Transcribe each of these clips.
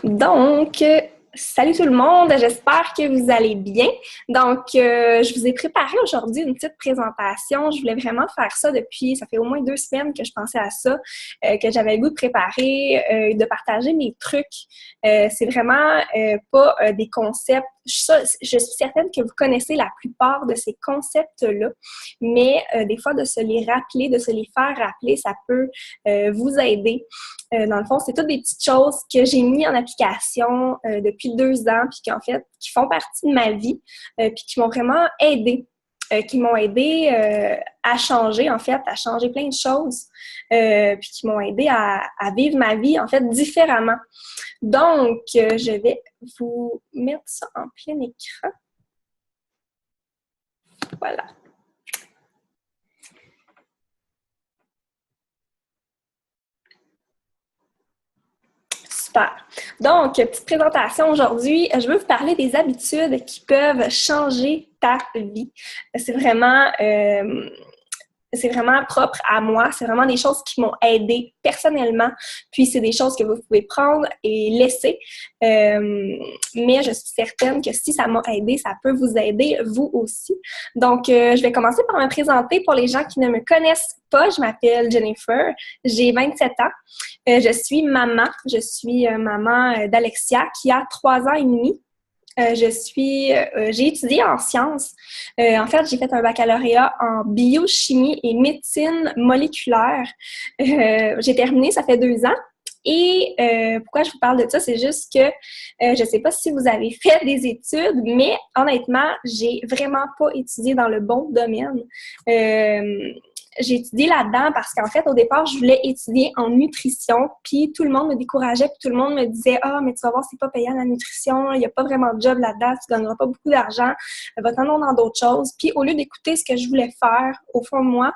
Donc, salut tout le monde, j'espère que vous allez bien. Donc, je vous ai préparé aujourd'hui une petite présentation. Je voulais vraiment faire ça ça fait au moins 2 semaines que je pensais à ça, que j'avais le goût de préparer, de partager mes trucs. C'est vraiment pas des concepts. Je suis certaine que vous connaissez la plupart de ces concepts-là, mais des fois, de se les rappeler, de se les faire rappeler, ça peut vous aider. Dans le fond, c'est toutes des petites choses que j'ai mis en application depuis 2 ans, puis qui font partie de ma vie, puis qui m'ont vraiment aidé. Qui m'ont aidé à changer, en fait, à changer plein de choses, puis qui m'ont aidé à vivre ma vie, en fait, différemment. Donc, je vais vous mettre ça en plein écran. Voilà. Super. Donc, petite présentation aujourd'hui. Je veux vous parler des habitudes qui peuvent changer ta vie. C'est vraiment, euh, c'est vraiment propre à moi. C'est vraiment des choses qui m'ont aidée personnellement. Puis, c'est des choses que vous pouvez prendre et laisser. Mais je suis certaine que si ça m'a aidé, ça peut vous aider, vous aussi. Donc, je vais commencer par me présenter pour les gens qui ne me connaissent pas. Je m'appelle Jennifer. J'ai 27 ans. Je suis maman. Je suis maman d'Alexia qui a 3 ans et demi. J'ai étudié en sciences. En fait, j'ai fait un baccalauréat en biochimie et médecine moléculaire. J'ai terminé, ça fait 2 ans. Et pourquoi je vous parle de ça, c'est juste que je ne sais pas si vous avez fait des études, mais honnêtement, j'ai vraiment pas étudié dans le bon domaine. J'ai étudié là-dedans parce qu'en fait, au départ, je voulais étudier en nutrition, puis tout le monde me décourageait, puis tout le monde me disait « Ah, mais tu vas voir, c'est pas payant la nutrition, il n'y a pas vraiment de job là-dedans, tu gagneras pas beaucoup d'argent, va-t'en dans d'autres choses. » Puis au lieu d'écouter ce que je voulais faire au fond de moi,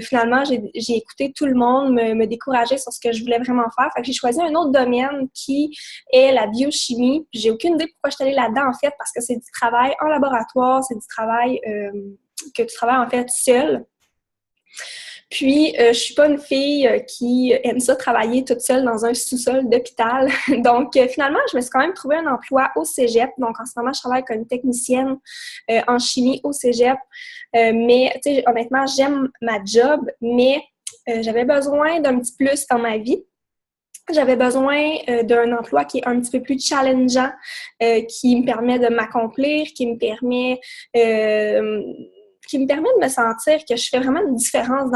finalement, j'ai écouté tout le monde me décourager sur ce que je voulais vraiment faire. Fait que j'ai choisi un autre domaine qui est la biochimie. J'ai aucune idée pourquoi je suis allée là-dedans, en fait, parce que c'est du travail en laboratoire, c'est du travail que tu travailles en fait seul. Puis, je suis pas une fille qui aime ça travailler toute seule dans un sous-sol d'hôpital. Donc, finalement, je me suis quand même trouvé un emploi au cégep. Donc, en ce moment, je travaille comme technicienne en chimie au cégep. Mais, tu sais, honnêtement, j'aime ma job, mais j'avais besoin d'un petit plus dans ma vie. J'avais besoin d'un emploi qui est un petit peu plus challengeant, qui me permet de m'accomplir, qui me permet de me sentir que je fais vraiment une différence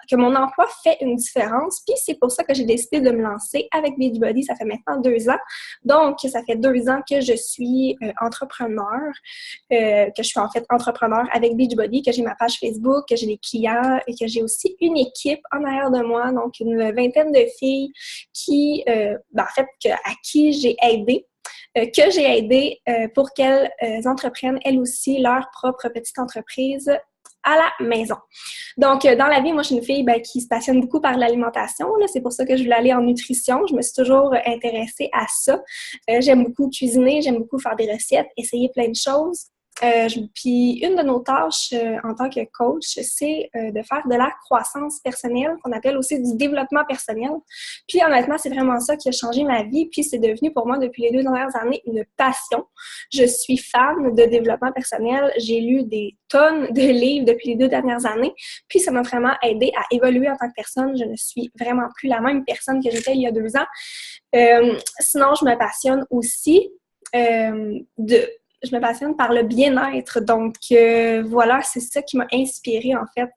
que mon emploi fait une différence. Puis c'est pour ça que j'ai décidé de me lancer avec Beachbody. Ça fait maintenant 2 ans. Donc, ça fait 2 ans que je suis entrepreneur, que je suis en fait entrepreneur avec Beachbody, que j'ai ma page Facebook, que j'ai des clients et que j'ai aussi une équipe en arrière de moi, donc une vingtaine de filles à qui j'ai aidé. Que j'ai aidé pour qu'elles entreprennent elles aussi leur propre petite entreprise à la maison. Donc, dans la vie, moi, je suis une fille qui se passionne beaucoup par l'alimentation. C'est pour ça que je voulais aller en nutrition. Je me suis toujours intéressée à ça. J'aime beaucoup cuisiner, j'aime beaucoup faire des recettes, essayer plein de choses. Puis une de nos tâches en tant que coach, c'est de faire de la croissance personnelle, qu'on appelle aussi du développement personnel. Puis honnêtement, c'est vraiment ça qui a changé ma vie. Puis c'est devenu pour moi depuis les 2 dernières années une passion. Je suis fan de développement personnel. J'ai lu des tonnes de livres depuis les 2 dernières années. Puis ça m'a vraiment aidé à évoluer en tant que personne. Je ne suis vraiment plus la même personne que j'étais il y a 2 ans. Sinon, je me passionne par le bien-être. Donc, voilà, c'est ça qui m'a inspirée, en fait,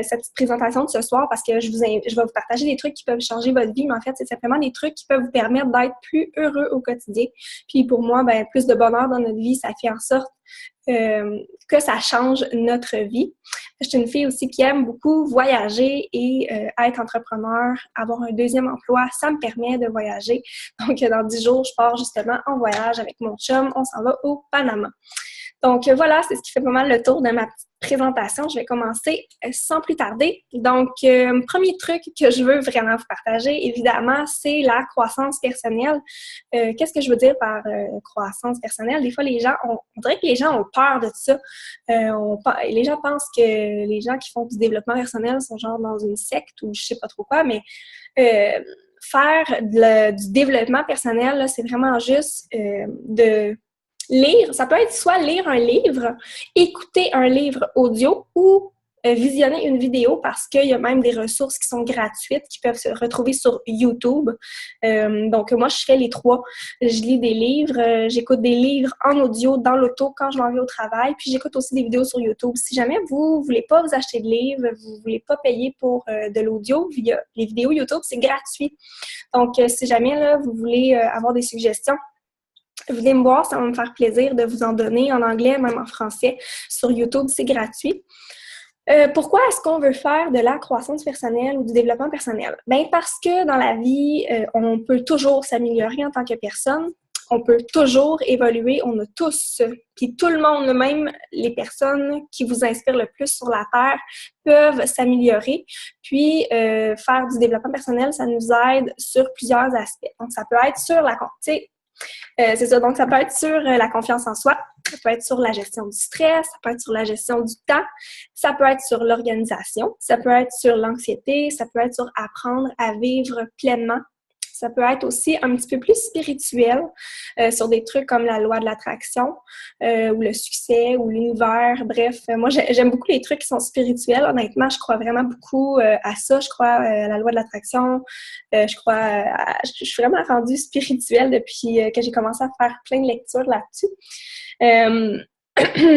cette petite présentation de ce soir, parce que je vais vous partager des trucs qui peuvent changer votre vie, mais en fait, c'est simplement des trucs qui peuvent vous permettre d'être plus heureux au quotidien. Puis pour moi, plus de bonheur dans notre vie, ça fait en sorte que ça change notre vie. Je suis une fille aussi qui aime beaucoup voyager et être entrepreneur, avoir un deuxième emploi, ça me permet de voyager. Donc, dans 10 jours, je pars justement en voyage avec mon chum. On s'en va au Panama. Donc, voilà, c'est ce qui fait pas mal le tour de ma petite présentation. Je vais commencer sans plus tarder. Donc, premier truc que je veux vraiment vous partager, évidemment, c'est la croissance personnelle. Qu'est-ce que je veux dire par croissance personnelle? Des fois, on dirait que les gens ont peur de ça. Les gens pensent que les gens qui font du développement personnel sont genre dans une secte ou je sais pas trop quoi, mais faire du développement personnel, là, c'est vraiment juste de lire. Ça peut être soit lire un livre, écouter un livre audio ou visionner une vidéo parce qu'il y a même des ressources qui sont gratuites qui peuvent se retrouver sur YouTube. Donc, moi, je fais les trois. Je lis des livres, j'écoute des livres en audio dans l'auto quand je m'en vais au travail, puis j'écoute aussi des vidéos sur YouTube. Si jamais vous ne voulez pas vous acheter de livres, vous ne voulez pas payer pour de l'audio via les vidéos YouTube, c'est gratuit. Donc, si jamais là, vous voulez avoir des suggestions, venez me voir, ça va me faire plaisir de vous en donner en anglais, même en français. Sur YouTube, c'est gratuit. Pourquoi est-ce qu'on veut faire de la croissance personnelle ou du développement personnel? Bien, parce que dans la vie, on peut toujours s'améliorer en tant que personne. On peut toujours évoluer. On a tous, puis tout le monde, même les personnes qui vous inspirent le plus sur la Terre, peuvent s'améliorer. Puis, faire du développement personnel, ça nous aide sur plusieurs aspects. Donc, ça peut être sur la... c'est ça. Donc, ça peut être sur la confiance en soi, ça peut être sur la gestion du stress, ça peut être sur la gestion du temps, ça peut être sur l'organisation, ça peut être sur l'anxiété, ça peut être sur apprendre à vivre pleinement. Ça peut être aussi un petit peu plus spirituel sur des trucs comme la loi de l'attraction ou le succès ou l'univers. Bref, moi, j'aime beaucoup les trucs qui sont spirituels. Honnêtement, je crois vraiment beaucoup à ça. Je crois à la loi de l'attraction. Je suis vraiment rendue spirituelle depuis que j'ai commencé à faire plein de lectures là-dessus.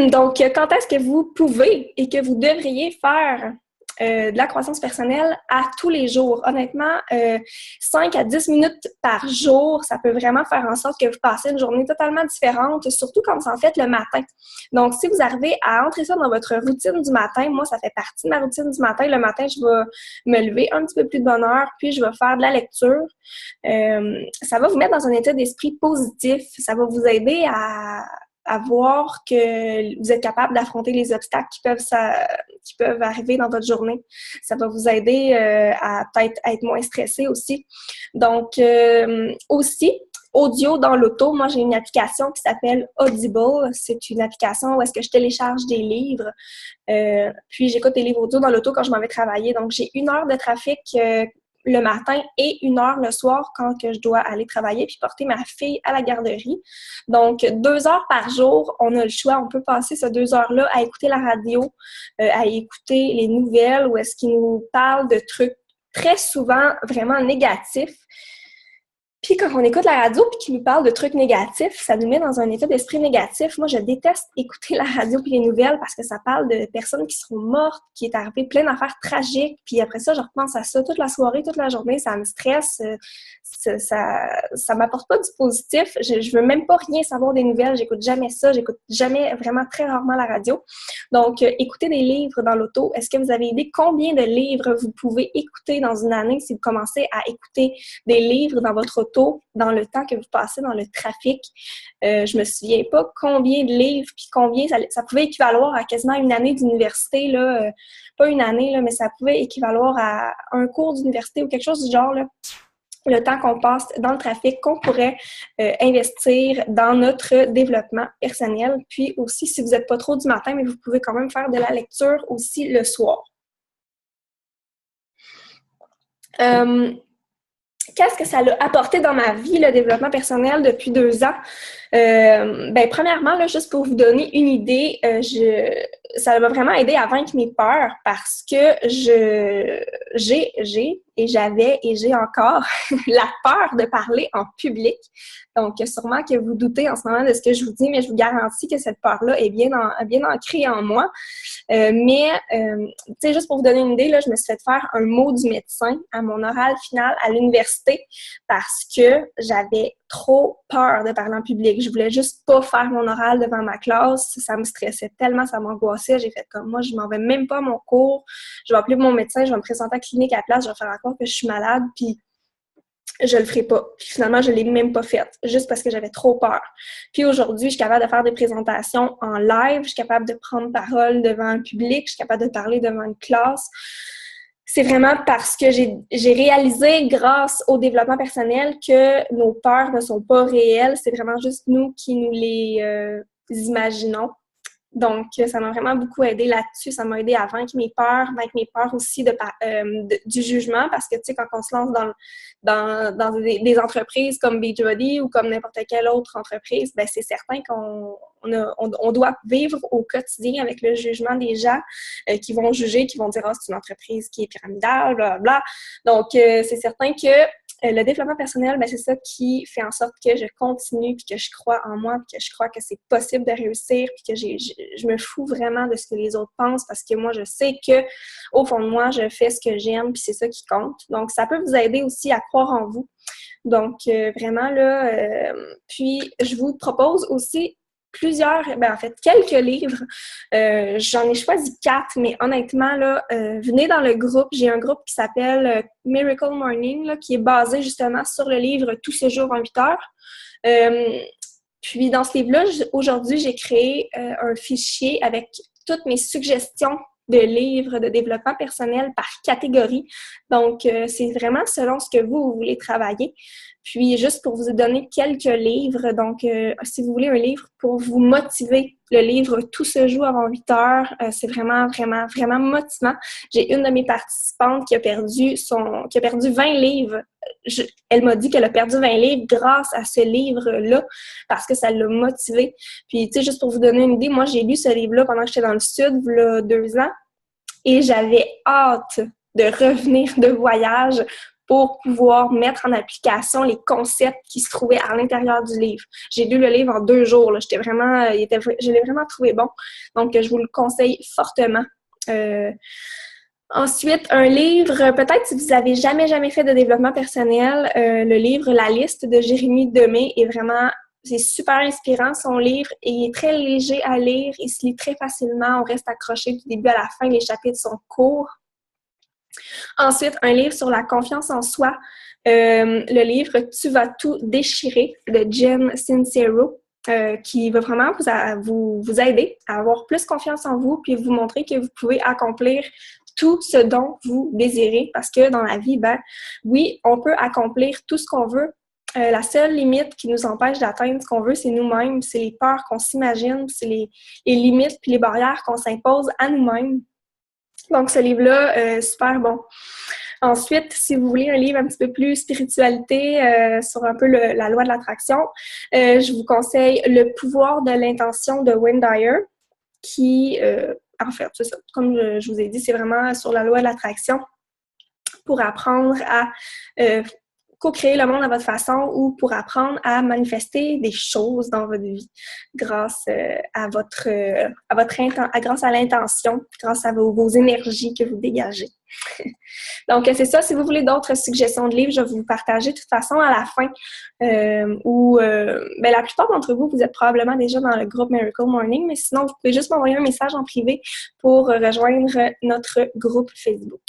Donc, quand est-ce que vous pouvez et que vous devriez faire de la croissance personnelle à tous les jours? Honnêtement, 5 à 10 minutes par jour, ça peut vraiment faire en sorte que vous passez une journée totalement différente, surtout quand vous en faites le matin. Donc, si vous arrivez à entrer ça dans votre routine du matin, moi, ça fait partie de ma routine du matin. Le matin, je vais me lever un petit peu plus de bonne heure, puis je vais faire de la lecture. Ça va vous mettre dans un état d'esprit positif. Ça va vous aider à voir que vous êtes capable d'affronter les obstacles qui peuvent arriver dans votre journée. Ça va vous aider à peut-être être moins stressé aussi. Donc, aussi, audio dans l'auto, moi, j'ai une application qui s'appelle Audible. C'est une application où est-ce que je télécharge des livres. Puis, j'écoute des livres audio dans l'auto quand je m'en vais travailler. Donc, j'ai 1 heure de trafic le matin et 1 heure le soir quand que je dois aller travailler puis porter ma fille à la garderie. Donc, 2 heures par jour, on a le choix. On peut passer ces 2 heures-là à écouter la radio, à écouter les nouvelles ou est-ce qu'ils nous parlent de trucs très souvent vraiment négatifs. Puis quand on écoute la radio puis qu'ils nous parle de trucs négatifs, ça nous met dans un état d'esprit négatif. Moi, je déteste écouter la radio puis les nouvelles parce que ça parle de personnes qui sont mortes, qui est arrivé plein d'affaires tragiques. Puis après ça, je repense à ça toute la soirée, toute la journée. Ça me stresse. Ça m'apporte pas du positif. Je veux même pas rien savoir des nouvelles. J'écoute jamais ça. J'écoute jamais, vraiment très rarement la radio. Donc, écoutez des livres dans l'auto. Est-ce que vous avez idée combien de livres vous pouvez écouter dans une année si vous commencez à écouter des livres dans votre auto dans le temps que vous passez dans le trafic? Je me souviens pas combien de livres puis combien ça pouvait équivaloir à quasiment une année d'université, là. Pas une année, là, mais ça pouvait équivaloir à un cours d'université ou quelque chose du genre, là. Le temps qu'on passe dans le trafic, qu'on pourrait investir dans notre développement personnel. Puis aussi, si vous n'êtes pas trop du matin, mais vous pouvez quand même faire de la lecture aussi le soir. Qu'est-ce que ça a apporté dans ma vie, le développement personnel, depuis 2 ans? Premièrement, là, juste pour vous donner une idée, ça m'a vraiment aidé à vaincre mes peurs parce que j'ai encore la peur de parler en public. Donc, sûrement que vous doutez en ce moment de ce que je vous dis, mais je vous garantis que cette peur-là est bien ancrée en moi. Juste pour vous donner une idée, là, je me suis fait faire un mot du médecin à mon oral final à l'université parce que j'avais trop peur de parler en public. Je voulais juste pas faire mon oral devant ma classe. Ça me stressait tellement, ça m'angoissait. J'ai fait comme moi, je m'en vais même pas à mon cours. Je vais appeler mon médecin, je vais me présenter à la clinique à la place, je vais faire croire que je suis malade, puis je le ferai pas. Puis finalement, je l'ai même pas faite, juste parce que j'avais trop peur. Puis aujourd'hui, je suis capable de faire des présentations en live, je suis capable de prendre parole devant un public, je suis capable de parler devant une classe. C'est vraiment parce que j'ai réalisé, grâce au développement personnel, que nos peurs ne sont pas réelles. C'est vraiment juste nous qui nous les imaginons. Donc, ça m'a vraiment beaucoup aidé là-dessus. Ça m'a aidé à vaincre mes peurs aussi du jugement, parce que, tu sais, quand on se lance dans des entreprises comme Beachbody ou comme n'importe quelle autre entreprise, ben c'est certain qu'on doit vivre au quotidien avec le jugement des gens qui vont juger, qui vont dire « Ah, c'est une entreprise qui est pyramidale, blablabla. » Donc, c'est certain que le développement personnel, ben, c'est ça qui fait en sorte que je continue, puis que je crois en moi, puis que je crois que c'est possible de réussir, puis que je me fous vraiment de ce que les autres pensent, parce que moi, je sais que au fond de moi, je fais ce que j'aime, puis c'est ça qui compte. Donc, ça peut vous aider aussi à croire en vous. Donc, vraiment, là, puis je vous propose aussi quelques livres. J'en ai choisi 4, mais honnêtement, là, venez dans le groupe. J'ai un groupe qui s'appelle Miracle Morning, là, qui est basé justement sur le livre Tout ce jour en 8 heures. Puis dans ce livre-là, aujourd'hui, j'ai créé un fichier avec toutes mes suggestions de livres de développement personnel par catégorie. Donc, c'est vraiment selon ce que vous voulez travailler. Puis, juste pour vous donner quelques livres, donc, si vous voulez un livre pour vous motiver, le livre « Tout se joue avant 8 heures », c'est vraiment, vraiment, vraiment motivant. J'ai une de mes participantes qui a perdu 20 livres. Elle m'a dit qu'elle a perdu 20 livres grâce à ce livre-là, parce que ça l'a motivée. Puis, tu sais, juste pour vous donner une idée, moi, j'ai lu ce livre-là pendant que j'étais dans le Sud, il y a 2 ans, et j'avais hâte de revenir de voyage pour pouvoir mettre en application les concepts qui se trouvaient à l'intérieur du livre. J'ai lu le livre en 2 jours. Là. Je l'ai vraiment trouvé bon. Donc, je vous le conseille fortement. Ensuite, un livre, peut-être si vous n'avez jamais fait de développement personnel, le livre La liste de Jérémy Demé est vraiment... C'est super inspirant, son livre. Il est très léger à lire. Il se lit très facilement. On reste accroché du début à la fin. Les chapitres sont courts. Ensuite, un livre sur la confiance en soi. Le livre « Tu vas tout déchirer » de Jen Sincero, qui va vraiment vous aider à avoir plus confiance en vous puis vous montrer que vous pouvez accomplir tout ce dont vous désirez. Parce que dans la vie, ben oui, on peut accomplir tout ce qu'on veut. La seule limite qui nous empêche d'atteindre ce qu'on veut, c'est nous-mêmes. C'est les peurs qu'on s'imagine, c'est les limites puis les barrières qu'on s'impose à nous-mêmes. Donc, ce livre-là, super bon. Ensuite, si vous voulez un livre un petit peu plus spiritualité sur un peu la loi de l'attraction, je vous conseille Le pouvoir de l'intention de Wayne Dyer, qui, en fait, c'est ça, comme je vous ai dit, c'est vraiment sur la loi de l'attraction pour apprendre à co-créer le monde à votre façon ou pour apprendre à manifester des choses dans votre vie grâce grâce à l'intention, grâce à vos énergies que vous dégagez. Donc, c'est ça. Si vous voulez d'autres suggestions de livres, je vais vous partager de toute façon à la fin. La plupart d'entre vous, vous êtes probablement déjà dans le groupe Miracle Morning, mais sinon, vous pouvez juste m'envoyer un message en privé pour rejoindre notre groupe Facebook.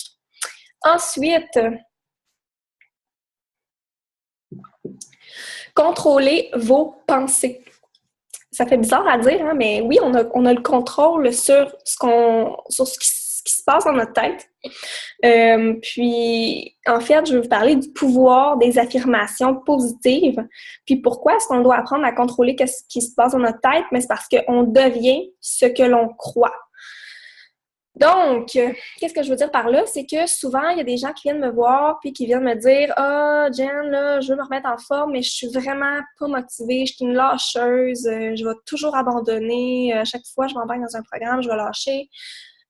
Ensuite, contrôler vos pensées. Ça fait bizarre à dire, hein, mais oui, on a le contrôle sur ce qui se passe dans notre tête. Puis, en fait, je vais vous parler du pouvoir des affirmations positives. Puis, pourquoi est-ce qu'on doit apprendre à contrôler ce qui se passe dans notre tête? Mais c'est parce qu'on devient ce que l'on croit. Donc, qu'est-ce que je veux dire par là? C'est que souvent, il y a des gens qui viennent me voir puis qui viennent me dire « Ah, Jen, là, je veux me remettre en forme, mais je suis vraiment pas motivée, je suis une lâcheuse, je vais toujours abandonner, à chaque fois que je m'embarque dans un programme, je vais lâcher. »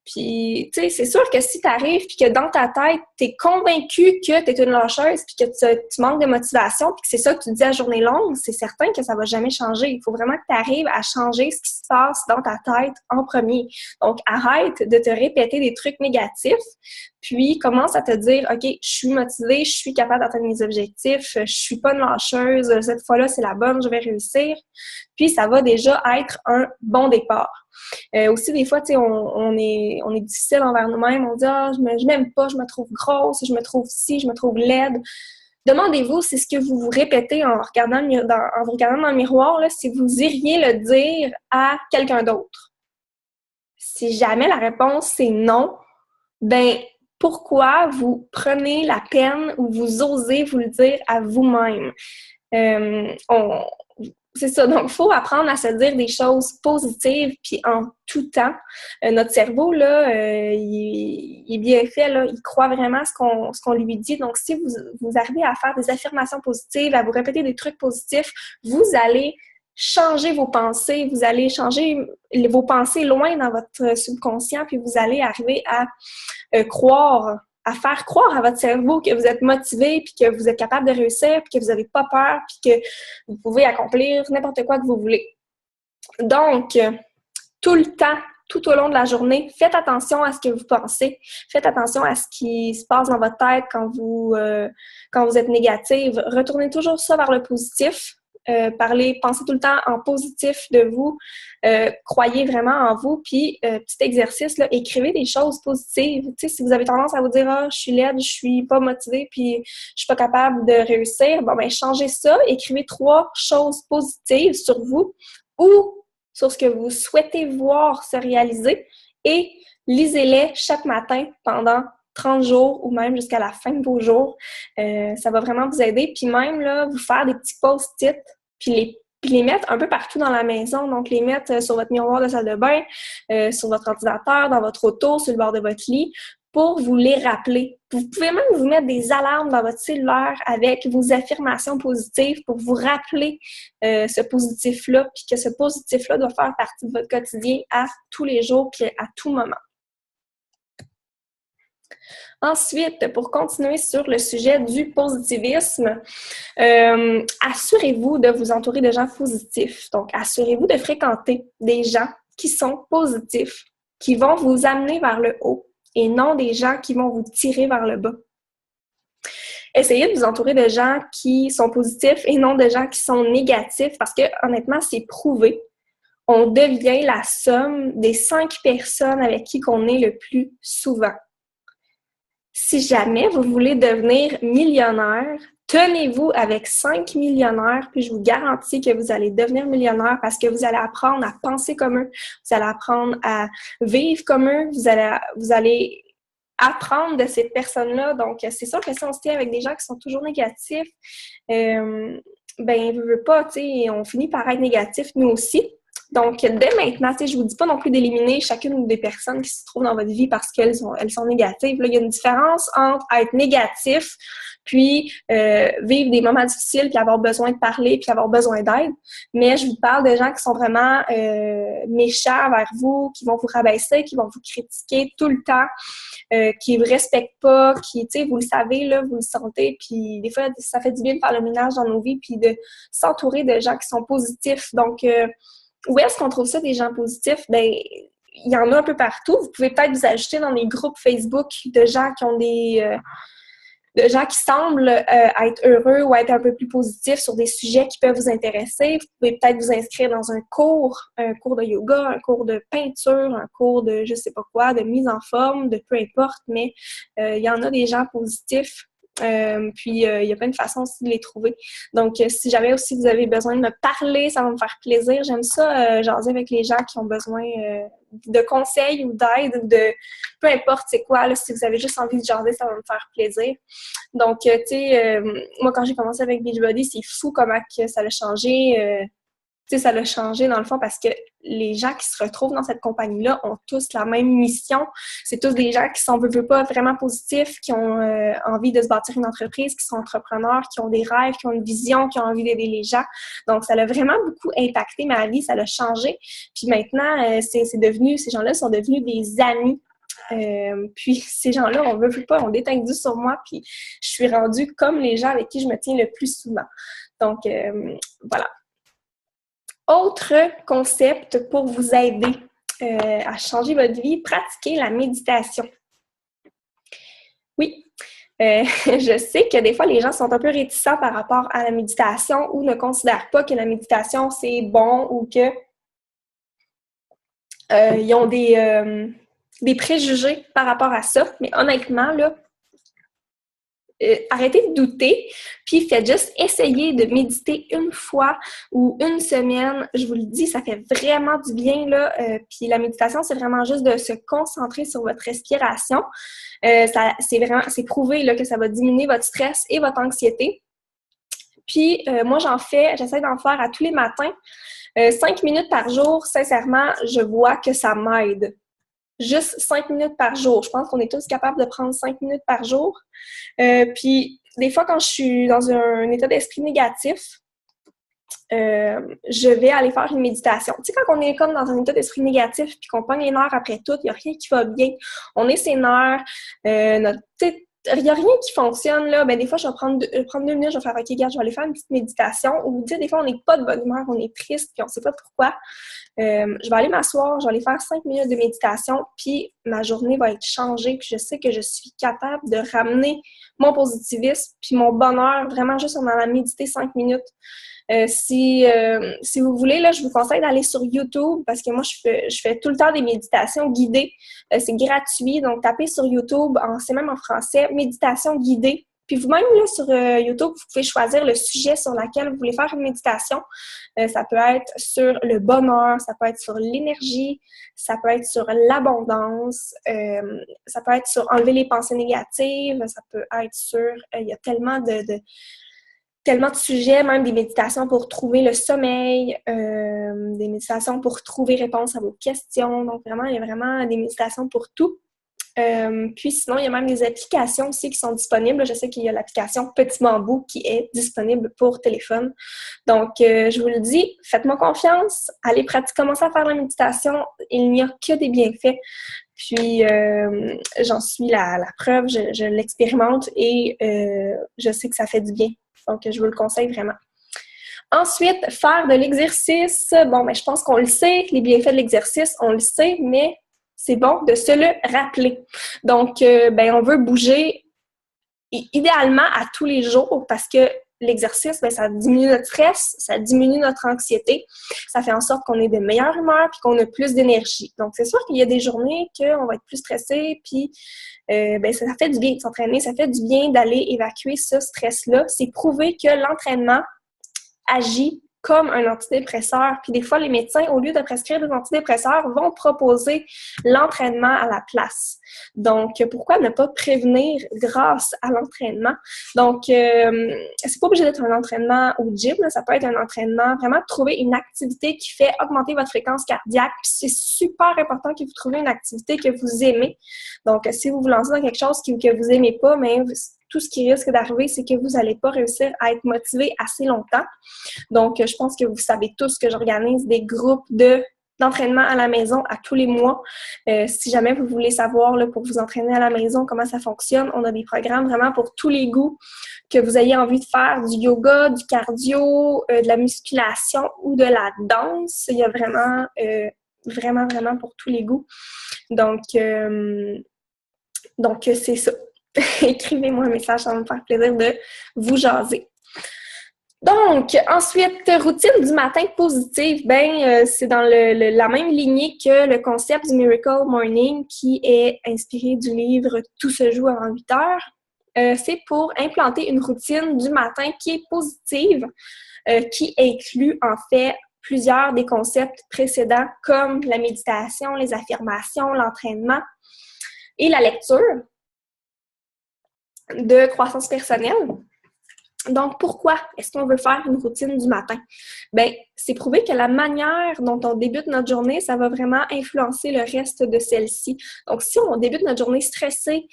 Puis, tu sais, c'est sûr que si t'arrives puis que dans ta tête, t'es convaincu que t'es une lâcheuse puis que tu manques de motivation puis que c'est ça que tu dis à journée longue, c'est certain que ça va jamais changer. Il faut vraiment que t'arrives à changer ce qui se passe dans ta tête en premier. Donc, arrête de te répéter des trucs négatifs puis commence à te dire « OK, je suis motivée, je suis capable d'atteindre mes objectifs, je suis pas une lâcheuse, cette fois-là, c'est la bonne, je vais réussir. » Puis, ça va déjà être un bon départ. Aussi, des fois, tu sais, on est difficile envers nous-mêmes. On dit « Ah, je m'aime pas, je me trouve grosse, je me trouve ci, je me trouve laide. » Demandez-vous si ce que vous vous répétez en vous regardant dans le miroir, là, si vous iriez le dire à quelqu'un d'autre. Si jamais la réponse c'est non, ben pourquoi vous prenez la peine ou vous osez vous le dire à vous-même? c'est ça. Donc, il faut apprendre à se dire des choses positives, puis en tout temps. Notre cerveau, là, il est bien fait, là. Il croit vraiment à ce qu'on lui dit. Donc, si vous arrivez à faire des affirmations positives, à vous répéter des trucs positifs, vous allez changer vos pensées, vous allez changer vos pensées loin dans votre subconscient, puis vous allez arriver à à faire croire à votre cerveau que vous êtes motivé, puis que vous êtes capable de réussir, puis que vous n'avez pas peur, puis que vous pouvez accomplir n'importe quoi que vous voulez. Donc, tout le temps, tout au long de la journée, faites attention à ce que vous pensez. Faites attention à ce qui se passe dans votre tête quand vous êtes négative. Retournez toujours ça vers le positif. Pensez tout le temps en positif de vous, croyez vraiment en vous, puis petit exercice, là, écrivez des choses positives. Tu sais, si vous avez tendance à vous dire « Ah, je suis laide, je suis pas motivée, puis je suis pas capable de réussir », bon, ben changez ça, écrivez 3 choses positives sur vous ou sur ce que vous souhaitez voir se réaliser et lisez-les chaque matin pendant 30 jours ou même jusqu'à la fin de vos jours. Ça va vraiment vous aider. Puis même, là, vous faire des petits post-it, puis les mettre un peu partout dans la maison. Donc, les mettre sur votre miroir de salle de bain, sur votre ordinateur, dans votre auto, sur le bord de votre lit, pour vous les rappeler. Vous pouvez même vous mettre des alarmes dans votre cellulaire avec vos affirmations positives pour vous rappeler ce positif-là, puis que ce positif-là doit faire partie de votre quotidien à tous les jours, puis à tout moment. Ensuite, pour continuer sur le sujet du positivisme, assurez-vous de vous entourer de gens positifs. Donc, assurez-vous de fréquenter des gens qui sont positifs, qui vont vous amener vers le haut et non des gens qui vont vous tirer vers le bas. Essayez de vous entourer de gens qui sont positifs et non de gens qui sont négatifs parce que, honnêtement, c'est prouvé. On devient la somme des 5 personnes avec qui on est le plus souvent. Si jamais vous voulez devenir millionnaire, tenez-vous avec 5 millionnaires, puis je vous garantis que vous allez devenir millionnaire parce que vous allez apprendre à penser comme eux, vous allez apprendre à vivre comme eux, vous allez apprendre de ces personnes-là. Donc, c'est sûr que si on se tient avec des gens qui sont toujours négatifs, veut pas, tu sais, on finit par être négatif nous aussi. Donc, dès maintenant, je vous dis pas non plus d'éliminer chacune des personnes qui se trouvent dans votre vie parce qu'elles sont négatives. Là, il y a une différence entre être négatif puis vivre des moments difficiles puis avoir besoin de parler puis avoir besoin d'aide. Mais je vous parle de gens qui sont vraiment méchants envers vous, qui vont vous rabaisser, qui vont vous critiquer tout le temps, qui vous respectent pas, qui, tu sais, vous le savez, là, vous le sentez. Puis des fois, ça fait du bien de faire le ménage dans nos vies puis de s'entourer de gens qui sont positifs. Donc, où est-ce qu'on trouve ça, des gens positifs? Ben, il y en a un peu partout. Vous pouvez peut-être vous ajouter dans les groupes Facebook de gens qui ont de gens qui semblent être heureux ou être un peu plus positifs sur des sujets qui peuvent vous intéresser. Vous pouvez peut-être vous inscrire dans un cours de yoga, un cours de peinture, un cours de je sais pas quoi, de mise en forme, de peu importe, mais il y en a des gens positifs. Puis, il y a plein de façons aussi de les trouver. Donc, si jamais aussi vous avez besoin de me parler, ça va me faire plaisir. J'aime ça, jaser avec les gens qui ont besoin de conseils ou d'aide ou de... Peu importe c'est quoi, là, si vous avez juste envie de jaser, ça va me faire plaisir. Donc, tu sais, moi, quand j'ai commencé avec Beachbody, c'est fou comment que ça a changé. Tu sais, ça l'a changé dans le fond parce que les gens qui se retrouvent dans cette compagnie-là ont tous la même mission. C'est tous des gens qui sont, veulent pas, vraiment positifs, qui ont envie de se bâtir une entreprise, qui sont entrepreneurs, qui ont des rêves, qui ont une vision, qui ont envie d'aider les gens. Donc, ça l'a vraiment beaucoup impacté ma vie, ça l'a changé. Puis maintenant, ces gens-là sont devenus des amis. Puis ces gens-là, on veut pas, on déteint du sur moi, puis je suis rendue comme les gens avec qui je me tiens le plus souvent. Donc, voilà. Autre concept pour vous aider à changer votre vie, pratiquer la méditation. Oui, je sais que des fois, les gens sont un peu réticents par rapport à la méditation ou ne considèrent pas que la méditation, c'est bon ou que ils ont des préjugés par rapport à ça. Mais honnêtement, là, arrêtez de douter, puis faites juste essayer de méditer une fois ou une semaine. Je vous le dis, ça fait vraiment du bien, là. Puis la méditation, c'est vraiment juste de se concentrer sur votre respiration. C'est prouvé là, que ça va diminuer votre stress et votre anxiété. Puis moi, j'essaie d'en faire à tous les matins. 5 minutes par jour, sincèrement, je vois que ça m'aide. Juste 5 minutes par jour. Je pense qu'on est tous capables de prendre 5 minutes par jour. Puis des fois, quand je suis dans un état d'esprit négatif, je vais aller faire une méditation. Tu sais, quand on est comme dans un état d'esprit négatif puis qu'on pogne les nerfs après tout, il n'y a rien qui va bien. On est ses nerfs, il n'y a rien qui fonctionne, là. Ben, des fois, je vais prendre 2 minutes, je vais faire « OK, regarde, je vais aller faire une petite méditation. » Ou, tu sais, des fois, on n'est pas de bonne humeur, on est triste, puis on ne sait pas pourquoi. Je vais aller m'asseoir, je vais aller faire 5 minutes de méditation, puis ma journée va être changée, puis je sais que je suis capable de ramener mon positivisme puis mon bonheur vraiment juste en allant méditer 5 minutes. Si vous voulez, là, je vous conseille d'aller sur YouTube parce que moi, je fais tout le temps des méditations guidées. C'est gratuit, donc tapez sur YouTube, c'est même en français, méditation guidée. Puis vous-même, là, sur YouTube, vous pouvez choisir le sujet sur lequel vous voulez faire une méditation. Ça peut être sur le bonheur, ça peut être sur l'énergie, ça peut être sur l'abondance, ça peut être sur enlever les pensées négatives, ça peut être sur... il y a tellement de sujets, même des méditations pour trouver le sommeil, des méditations pour trouver réponse à vos questions. Donc, vraiment, il y a vraiment des méditations pour tout. Puis sinon, il y a même des applications aussi qui sont disponibles. Je sais qu'il y a l'application Petit Bambou qui est disponible pour téléphone. Donc, je vous le dis, faites-moi confiance, allez commencez à faire la méditation. Il n'y a que des bienfaits. Puis, j'en suis la preuve, je l'expérimente et je sais que ça fait du bien. Donc, je vous le conseille vraiment. Ensuite, faire de l'exercice. Bon, ben, je pense qu'on le sait, les bienfaits de l'exercice, on le sait, mais c'est bon de se le rappeler. Donc, ben, on veut bouger idéalement à tous les jours parce que l'exercice, ben, ça diminue notre stress, ça diminue notre anxiété, ça fait en sorte qu'on est de meilleure humeur puis qu'on a plus d'énergie. Donc, c'est sûr qu'il y a des journées qu'on va être plus stressé puis ben, ça fait du bien de s'entraîner, ça fait du bien d'aller évacuer ce stress-là. C'est prouvé que l'entraînement agit comme un antidépresseur. Puis des fois, les médecins, au lieu de prescrire des antidépresseurs, vont proposer l'entraînement à la place. Donc, pourquoi ne pas prévenir grâce à l'entraînement? Donc, c'est pas obligé d'être un entraînement au gym, là. Ça peut être un entraînement, vraiment trouver une activité qui fait augmenter votre fréquence cardiaque. Puis c'est super important que vous trouviez une activité que vous aimez. Donc, si vous vous lancez dans quelque chose que vous aimez pas, mais tout ce qui risque d'arriver, c'est que vous n'allez pas réussir à être motivé assez longtemps. Donc, je pense que vous savez tous que j'organise des groupes d'entraînement à la maison à tous les mois. Si jamais vous voulez savoir là, pour vous entraîner à la maison, comment ça fonctionne, on a des programmes vraiment pour tous les goûts, que vous ayez envie de faire du yoga, du cardio, de la musculation ou de la danse. Il y a vraiment, vraiment pour tous les goûts. Donc c'est ça. Écrivez-moi un message, ça va me faire plaisir de vous jaser. Donc, ensuite, routine du matin positive, c'est dans la même lignée que le concept du Miracle Morning qui est inspiré du livre « Tout se joue avant 8 heures ». C'est pour implanter une routine du matin qui est positive, qui inclut en fait plusieurs des concepts précédents comme la méditation, les affirmations, l'entraînement et la lecture de croissance personnelle. Donc, pourquoi est-ce qu'on veut faire une routine du matin? Bien, c'est prouvé que la manière dont on débute notre journée, ça va vraiment influencer le reste de celle-ci. Donc, si on débute notre journée stressée,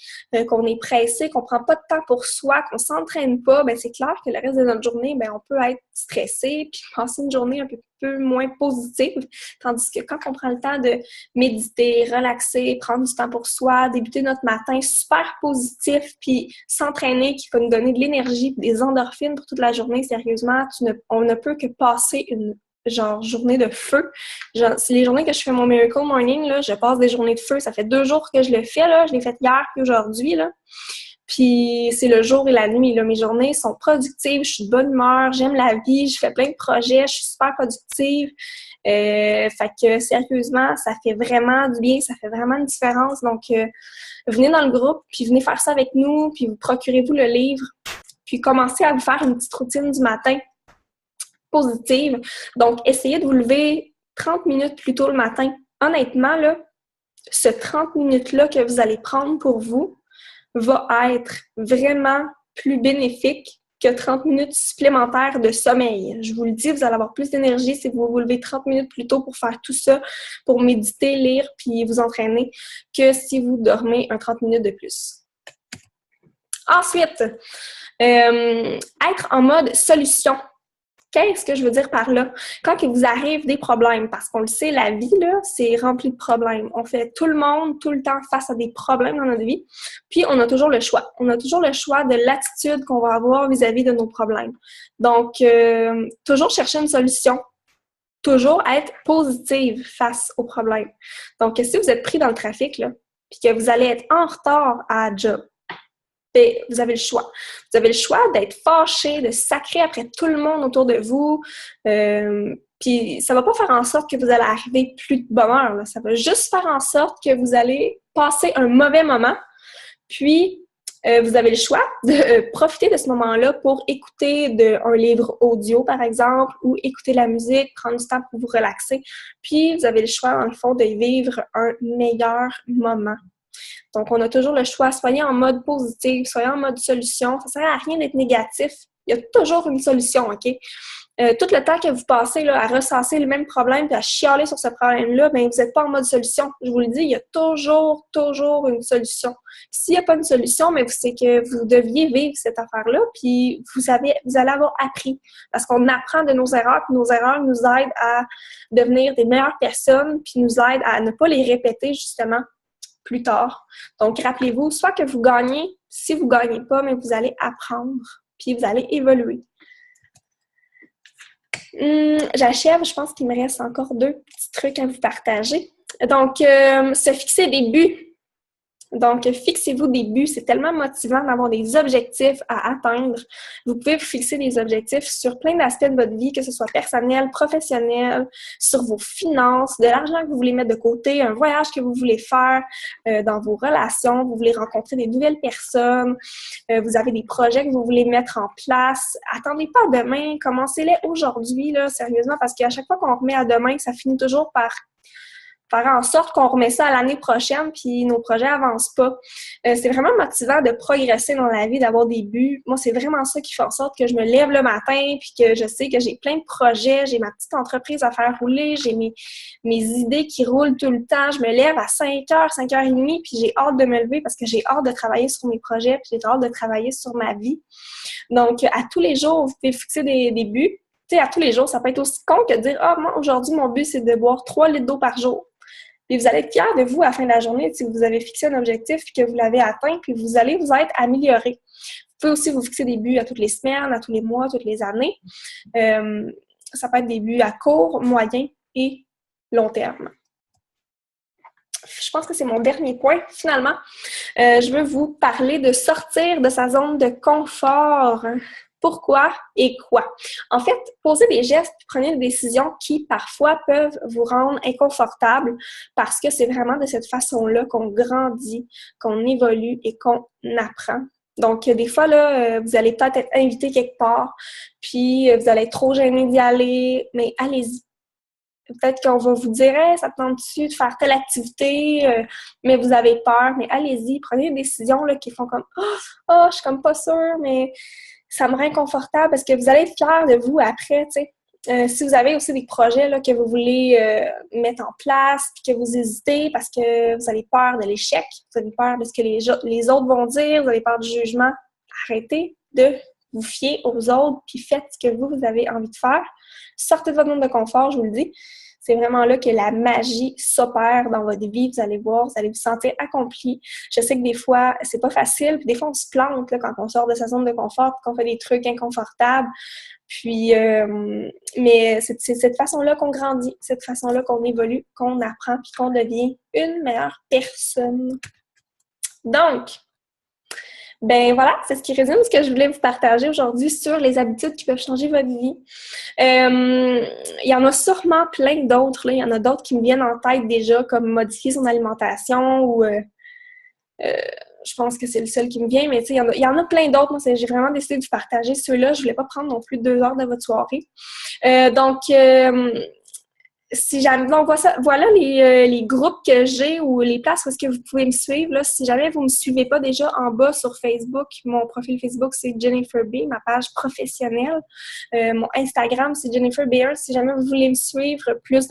qu'on est pressé, qu'on prend pas de temps pour soi, qu'on s'entraîne pas, bien, c'est clair que le reste de notre journée, bien, on peut être stressé puis passer une journée un peu moins positive. Tandis que quand on prend le temps de méditer, relaxer, prendre du temps pour soi, débuter notre matin super positif puis s'entraîner qui va nous donner de l'énergie et des endorphines pour toute la journée, sérieusement, on ne peut que passer une journée de feu. C'est les journées que je fais mon Miracle Morning, là, je passe des journées de feu. Ça fait 2 jours que je le fais, là. Je l'ai fait hier puis aujourd'hui, là. Puis c'est le jour et la nuit, là. Mes journées sont productives, je suis de bonne humeur, j'aime la vie, je fais plein de projets, je suis super productive. Fait que sérieusement, ça fait vraiment du bien, ça fait vraiment une différence. Donc, venez dans le groupe, puis venez faire ça avec nous, puis procurez-vous le livre, puis commencez à vous faire une petite routine du matin positive. Donc, essayez de vous lever 30 minutes plus tôt le matin. Honnêtement, là, ce 30 minutes-là que vous allez prendre pour vous va être vraiment plus bénéfique que 30 minutes supplémentaires de sommeil. Je vous le dis, vous allez avoir plus d'énergie si vous vous levez 30 minutes plus tôt pour faire tout ça, pour méditer, lire, puis vous entraîner, que si vous dormez un 30 minutes de plus. Ensuite, être en mode solution. Qu'est-ce que je veux dire par là? Quand il vous arrive des problèmes, parce qu'on le sait, la vie, là, c'est rempli de problèmes. On fait tout le monde, tout le temps face à des problèmes dans notre vie. Puis, on a toujours le choix. On a toujours le choix de l'attitude qu'on va avoir vis-à-vis de nos problèmes. Donc, toujours chercher une solution. Toujours être positive face aux problèmes. Donc, si vous êtes pris dans le trafic, là, puis que vous allez être en retard à la job, bien, vous avez le choix. Vous avez le choix d'être fâché, de sacrer après tout le monde autour de vous. Puis ça va pas faire en sorte que vous allez arriver plus de bonheur. Là. Ça va juste faire en sorte que vous allez passer un mauvais moment. Puis, vous avez le choix de profiter de ce moment-là pour écouter un livre audio, par exemple, ou écouter de la musique, prendre du temps pour vous relaxer. Puis, vous avez le choix, dans le fond, de vivre un meilleur moment. Donc, on a toujours le choix. Soyez en mode positif, soyez en mode solution. Ça ne sert à rien d'être négatif. Il y a toujours une solution, OK? Tout le temps que vous passez là, à ressasser le même problème et à chialer sur ce problème-là, bien, vous n'êtes pas en mode solution. Je vous le dis, il y a toujours une solution. S'il n'y a pas une solution, mais c'est que vous deviez vivre cette affaire-là, puis vous allez avoir appris. Parce qu'on apprend de nos erreurs, puis nos erreurs nous aident à devenir des meilleures personnes, puis nous aident à ne pas les répéter, justement, plus tard. Donc, rappelez-vous, soit que vous gagnez, si vous ne gagnez pas, mais vous allez apprendre, puis vous allez évoluer. J'achève, je pense qu'il me reste encore 2 petits trucs à vous partager. Donc, se fixer des buts. Donc, fixez-vous des buts. C'est tellement motivant d'avoir des objectifs à atteindre. Vous pouvez vous fixer des objectifs sur plein d'aspects de votre vie, que ce soit personnel, professionnel, sur vos finances, de l'argent que vous voulez mettre de côté, un voyage que vous voulez faire, dans vos relations, vous voulez rencontrer des nouvelles personnes, vous avez des projets que vous voulez mettre en place. Attendez pas à demain, commencez-les aujourd'hui, là, sérieusement, parce qu'à chaque fois qu'on remet à demain, ça finit toujours par faire en sorte qu'on remet ça à l'année prochaine, puis nos projets avancent pas. C'est vraiment motivant de progresser dans la vie, d'avoir des buts. Moi, c'est vraiment ça qui fait en sorte que je me lève le matin, puis que je sais que j'ai plein de projets, j'ai ma petite entreprise à faire rouler, j'ai mes idées qui roulent tout le temps. Je me lève à 5h, 5h30, puis j'ai hâte de me lever parce que j'ai hâte de travailler sur mes projets, puis j'ai hâte de travailler sur ma vie. Donc, à tous les jours, vous pouvez fixer des buts. Tu sais, à tous les jours, ça peut être aussi con que de dire « Ah, moi, aujourd'hui, mon but, c'est de boire 3 litres d'eau par jour. » Puis vous allez être fiers de vous à la fin de la journée si vous avez fixé un objectif et que vous l'avez atteint, puis vous allez vous être amélioré. Vous pouvez aussi vous fixer des buts à toutes les semaines, à tous les mois, toutes les années. Ça peut être des buts à court, moyen et long terme. Je pense que c'est mon dernier point, finalement. Je veux vous parler de sortir de sa zone de confort. Pourquoi et quoi? En fait, posez des gestes et prenez des décisions qui, parfois, peuvent vous rendre inconfortable parce que c'est vraiment de cette façon-là qu'on grandit, qu'on évolue et qu'on apprend. Donc, des fois, là, vous allez peut-être être invité quelque part, puis vous allez être trop gêné d'y aller, mais allez-y. Peut-être qu'on va vous dire hey, « ça te tente-tu de faire telle activité? Mais vous avez peur. » Mais allez-y, prenez des décisions là, qui font comme « Oh, je suis comme pas sûre, mais ça me rend inconfortable. » Parce que vous allez être fiers de vous après, tu sais. Si vous avez aussi des projets là, que vous voulez mettre en place, puis que vous hésitez parce que vous avez peur de l'échec, vous avez peur de ce que les autres vont dire, vous avez peur du jugement, arrêtez de vous fier aux autres, puis faites ce que vous avez envie de faire. Sortez de votre zone de confort, je vous le dis. C'est vraiment là que la magie s'opère dans votre vie. Vous allez voir, vous allez vous sentir accompli. Je sais que des fois, c'est pas facile. Puis des fois, on se plante là, quand on sort de sa zone de confort puis qu'on fait des trucs inconfortables. Puis, mais c'est cette façon-là qu'on grandit, cette façon-là qu'on évolue, qu'on apprend puis qu'on devient une meilleure personne. Donc, ben voilà, c'est ce qui résume ce que je voulais vous partager aujourd'hui sur les habitudes qui peuvent changer votre vie. Il y en a sûrement plein d'autres. Là. Il y en a d'autres qui me viennent en tête déjà, comme modifier son alimentation ou je pense que c'est le seul qui me vient, mais tu sais, il y en a plein d'autres. Moi, j'ai vraiment décidé de vous partager ceux-là. Je voulais pas prendre non plus 2 heures de votre soirée. Donc, si jamais, donc voilà les groupes que j'ai ou les places où est-ce que vous pouvez me suivre. Là, si jamais vous ne me suivez pas déjà en bas sur Facebook, mon profil Facebook, c'est Jennifer B, ma page professionnelle. Mon Instagram, c'est Jennifer Beer. Si jamais vous voulez me suivre plus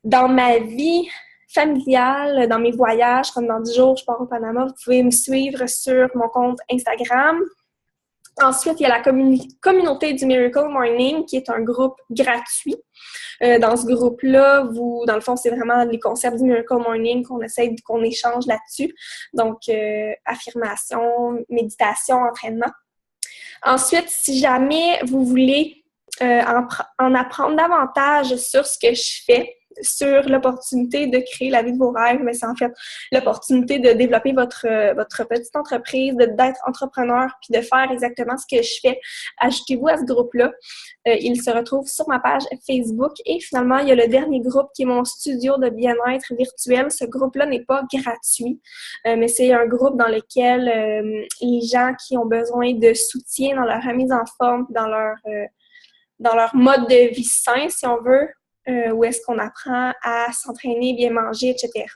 dans ma vie familiale, dans mes voyages, comme dans 10 jours, je pars au Panama, vous pouvez me suivre sur mon compte Instagram. Ensuite, il y a la communauté du Miracle Morning, qui est un groupe gratuit. Dans ce groupe-là, dans le fond, c'est vraiment les concepts du Miracle Morning qu'on échange là-dessus. Donc, affirmation, méditation, entraînement. Ensuite, si jamais vous voulez en apprendre davantage sur ce que je fais, sur l'opportunité de créer la vie de vos rêves, mais c'est en fait l'opportunité de développer votre petite entreprise, d'être entrepreneur, puis de faire exactement ce que je fais. Ajoutez-vous à ce groupe-là. Il se retrouve sur ma page Facebook. Et finalement, il y a le dernier groupe qui est mon studio de bien-être virtuel. Ce groupe-là n'est pas gratuit, mais c'est un groupe dans lequel les gens qui ont besoin de soutien dans leur remise en forme, dans leur mode de vie sain, si on veut, où est-ce qu'on apprend à s'entraîner, bien manger, etc.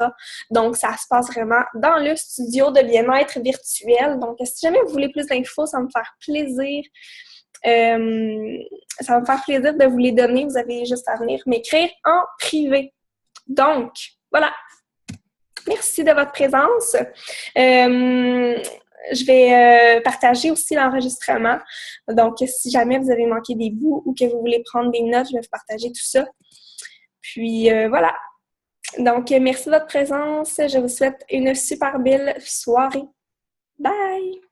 Donc, ça se passe vraiment dans le studio de bien-être virtuel. Donc, si jamais vous voulez plus d'infos, ça va me faire plaisir. Ça va me faire plaisir de vous les donner. Vous avez juste à venir m'écrire en privé. Donc, voilà. Merci de votre présence. Je vais partager aussi l'enregistrement. Donc, si jamais vous avez manqué des bouts ou que vous voulez prendre des notes, je vais vous partager tout ça. Puis, voilà. Donc, merci de votre présence. Je vous souhaite une super belle soirée. Bye!